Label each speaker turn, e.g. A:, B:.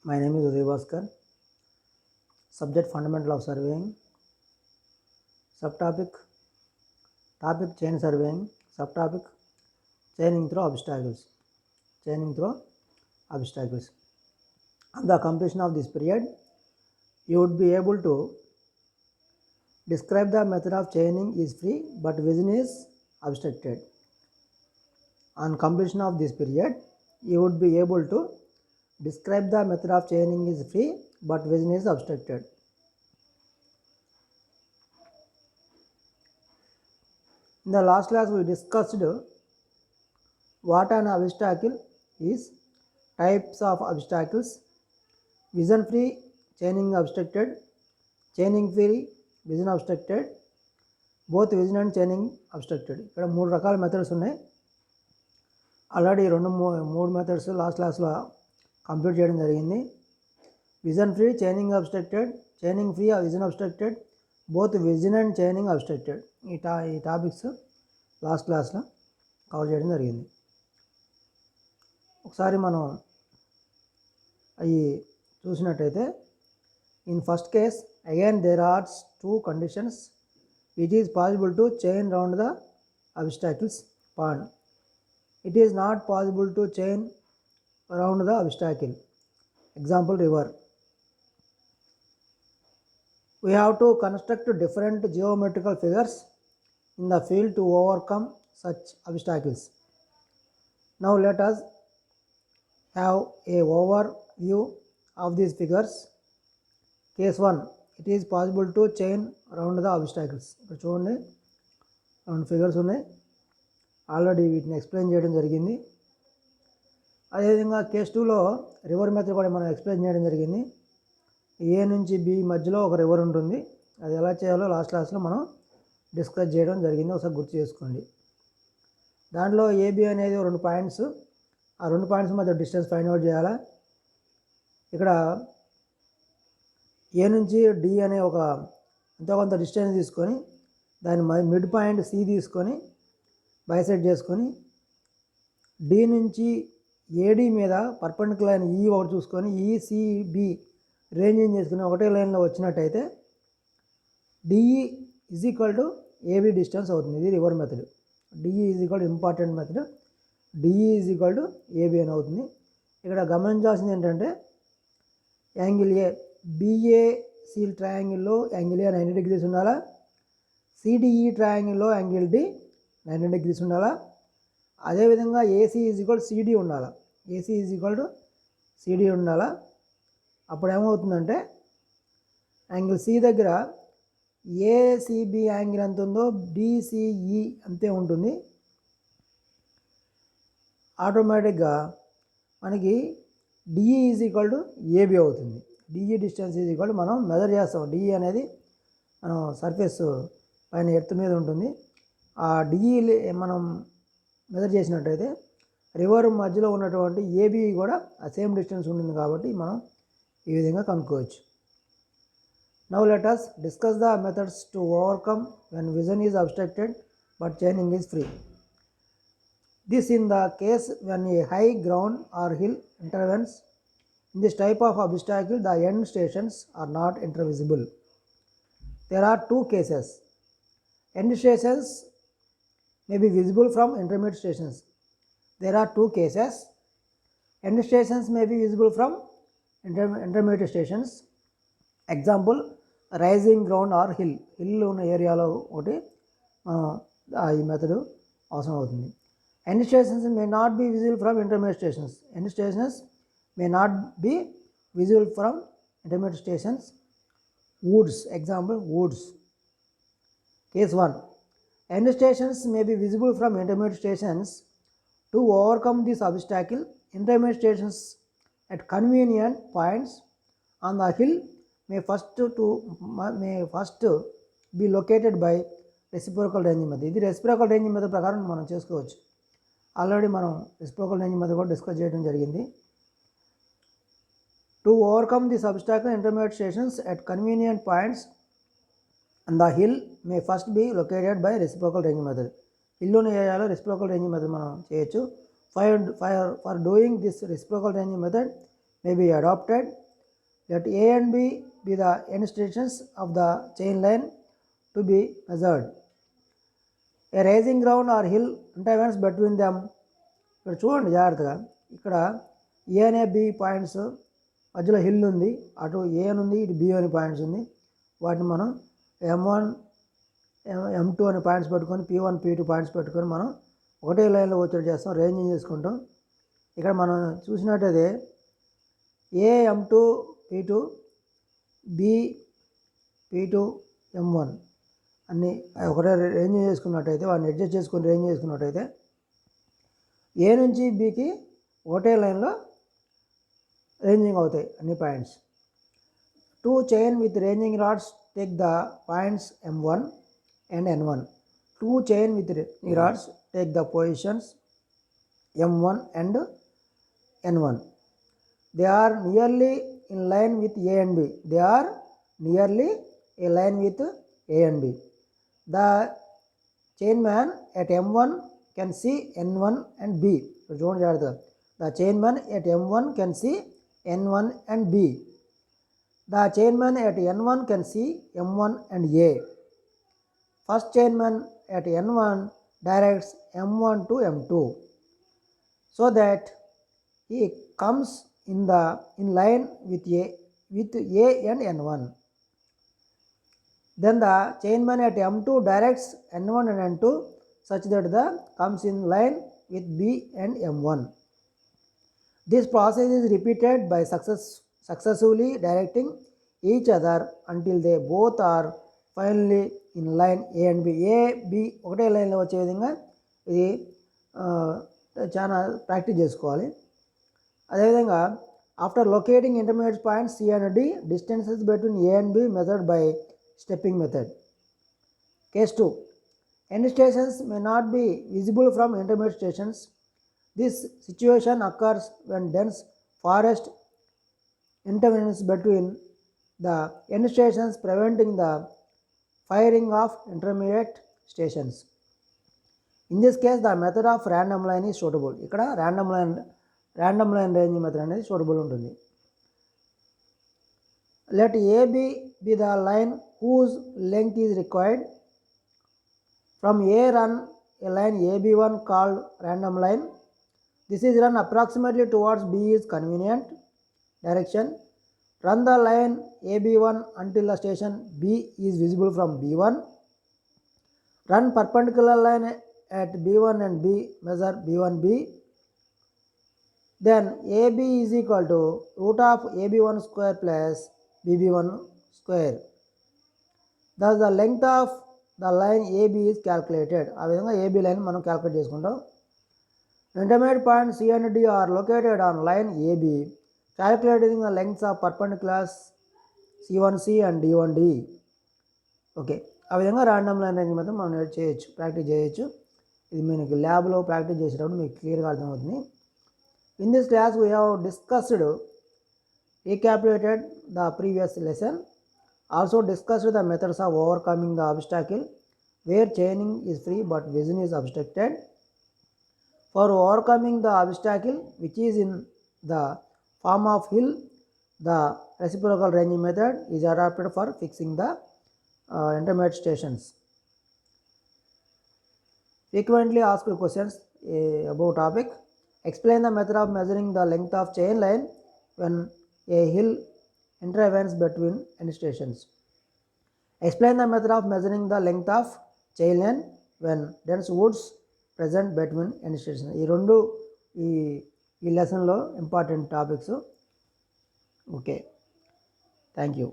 A: My name is Uday Bhaskar. Subject Fundamental of Surveying. Subtopic Topic Chain Surveying. Subtopic Chaining through Obstacles. Chaining through Obstacles. On the completion of this period, you would be able to describe the method of chaining is free but vision is obstructed. On completion of this period, you would be able to describe the method of chaining is free but vision is obstructed. In the last class, we discussed what an obstacle is, types of obstacles, vision free, chaining obstructed, chaining free, vision obstructed, both vision and chaining obstructed. ఇక్కడ మూడు రకాల methods ఉన్నాయి. Already మూడు methods last క్లాస్లో complete చేయడం జరిగింది. Vision free, chaining obstructed, chaining free, vision obstructed, both vision and chaining obstructed. ఈ topics last క్లాస్లో కవర్ చేయడం జరిగింది. ఒకసారి మనం అవి చూసినట్టయితే, in first case again there are two conditions. It is possible to chain round the obstacles pond. It is not possible to chain around the obstacle. Example, river. We have to construct different geometrical figures in the field to overcome such obstacles. Now let us have a overview of these figures. Case 1, it is possible to chain around the obstacles. ఇక్కడ చూడండి, రెండు figures ఉన్నాయి. Already వీటిని explain చేయడం జరిగింది. అదేవిధంగా case 2లో river method కూడా మనం ఎక్స్ప్లెయిన్ చేయడం జరిగింది. ఏ నుంచి బి మధ్యలో ఒక రివర్ ఉంటుంది. అది ఎలా చేయాలో లాస్ట్ క్లాస్లో మనం డిస్కస్ చేయడం జరిగింది. ఒకసారి గుర్తు చేసుకోండి. దాంట్లో ఏబి అనేది రెండు పాయింట్స్. ఆ రెండు పాయింట్స్ మధ్య డిస్టెన్స్ ఫైండ్ అవుట్ చేయాలా. ఇక్కడ ఏ నుంచి డి అనే ఒక ఎంతో కొంత డిస్టెన్స్ తీసుకొని దాని మిడ్ పాయింట్ సి తీసుకొని బైసెట్ చేసుకొని డి నుంచి ఏడి మీద పర్పెండిక్యులర్ లైన్ ఈ ఒకటి చూసుకొని ఈసిబి రేంజింగ్ చేసుకుని ఒకటే లైన్లో వచ్చినట్టయితే DE is equal to AB distance అవుతుంది. ఇది river method. DE is equal to important method. DE is equal to AB అని అవుతుంది. ఇక్కడ గమనించాల్సింది ఏంటంటే, యాంగిల్ ఏ బిఏసి ట్రయాంగిల్లో యాంగిల్ ఏ 90 degrees ఉండాలా. సిడిఈ ట్రయాంగిల్లో యాంగిల్ డి 90 degrees ఉండాలా. అదేవిధంగా ఏసీ ఈజ్ ఈక్వల్ సిడి ఉండాలా. AC is equal to CD ఉండాలా. అప్పుడు ఏమవుతుందంటే, యాంగిల్ సి దగ్గర ఏసిబి యాంగిల్ ఎంత ఉందో డిసిఈ అంతే ఉంటుంది. ఆటోమేటిక్గా మనకి DE is equal to AB అవుతుంది. DE distance is equal to మనం మెజర్ చేస్తాం. డిఈ అనేది మనం సర్ఫేస్ పైన ఎర్త్ మీద ఉంటుంది. ఆ డిఈ మనం మెజర్ చేసినట్టయితే రివర్ మధ్యలో ఉన్నటువంటి ఏబి కూడా ఆ సేమ్ డిస్టెన్స్ ఉంటుంది. కాబట్టి మనం ఈ విధంగా కనుక్కోవచ్చు. Now let us discuss the methods to overcome when vision is obstructed but chaining is free. This in the case when a high ground or hill intervenes. In this type of obstacle, the end stations are not intervisible. There are two cases. End stations may be visible from intermediate stations. There are two cases. End stations may be visible from intermediate stations. Example, rising ground or hill. Hill ఉన్న ఏరియాలో ఒకటి ఈ method అవసరం అవుతుంది. End stations may not be visible from intermediate stations. End stations may not be visible from intermediate stations. Woods. Example, woods. Case 1. End stations may be visible from intermediate stations. To overcome this obstacle, intermediate stations at convenient points on the hill may first be located by reciprocal ranging method. ఇది reciprocal ranging method ప్రకారం మనం చేసుకోవచ్చు. Already మనం reciprocal ranging method కూడా discuss చేయడం జరిగింది. To overcome this obstacle, intermediate stations at convenient points on the hill may first be located by reciprocal ranging method. Hill ఉన్న ఏరియాలో రెసిప్రోకల్ రేంజింగ్ మెథడ్ మనం చేయొచ్చు. For doing this reciprocal ranging method, may be adopted. Let A and B be the end stations of the chain line to be measured. A rising ground or hill intervenes between them. ఇక్కడ చూడండి జాగ్రత్తగా, ఇక్కడ ఏ అనే B points మధ్యలో hill ఉంది, అటు ఏ అని ఉంది, ఇటు బి అనే పాయింట్స్ ఉంది. వాటిని మనం M1 M2 అనే పాయింట్స్ పెట్టుకొని P1 P2 పాయింట్స్ పెట్టుకొని మనం ఒకటే లైన్లో వచ్చేది చేస్తాం, రేంజింగ్ చేసుకుంటాం. ఇక్కడ మనం చూసినట్టయితే ఏ M2 P2 B P2 M1 అన్నీ ఒకటే రేంజ్ చేసుకున్నట్టయితే, వాటిని అడ్జస్ట్ చేసుకొని రేంజ్ చేసుకున్నట్టయితే ఏ నుంచి బికి ఒకటే లైన్లో రేంజింగ్ అవుతాయి అన్ని points. Two chain with ranging rods take the points M1 and N1. Two chain with ringing rods take the positions M1 and N1. They are nearly in line with A and B. They are nearly a line with A and B. The chainman at M1 can see N1 and B. The chainman at M1 can see N1 and B. The chainman at N1 can see M1 and A. First chainman at N1 directs M1 to M2 so that he comes in line with A and N1. Then the chainman at M2 directs N1 and N2 such that the comes in line with B and M1. This process is repeated by successively directing each other until they both are finally in line A and B. A, B ఒకటే లైన్లో వచ్చే విధంగా ఇది చాలా practice చేసుకోవాలి. అదేవిధంగా after locating intermediate points C and D, distances between A and B method by stepping method. Case 2. End stations may not be visible from intermediate stations. This situation occurs when dense forest intervenes between the end stations, preventing the firing of intermediate stations. In this case, the method of random line is suitable. ఇక్కడ random line ranging method అనేది suitable ఉంటుంది. Let AB be the line whose length is required. From A run a line AB1 called random line. This is run approximately towards B is convenient direction. Run the line AB1 until the station B is visible from B1. Run perpendicular line at B1 and B, measure B1B. Then AB is equal to root of AB1 square plus BB1 square. Thus the length of the line AB is calculated. ఆ విధంగా AB line మనం calculate చేసుకుంటాం. Intermediate points C and D are located on line AB. Calculating the lengths of perpendiculars C1C and D1D. Okay, ఆ విధంగా random line range మొత్తం మనం చేయొచ్చు, practice చేయొచ్చు. ఇది మీకు ల్యాబ్లో ప్రాక్టీస్ చేసేటప్పుడు మీకు క్లియర్గా అర్థమవుతుంది. In this class we have discussed, recapitulated the previous lesson, also discussed the methods of overcoming the obstacle where chaining is free but vision is obstructed. For overcoming the obstacle which is in the form of hill, the reciprocal ranging method is adopted for fixing the intermediate stations. Frequently asked questions about topic. Explain the method of measuring the length of chain line when a hill intervenes between end stations. Explain the method of measuring the length of chain line when dense woods present between end stations. ఈ రెండు ఈ లెసన్లో important topics. Okay, thank you.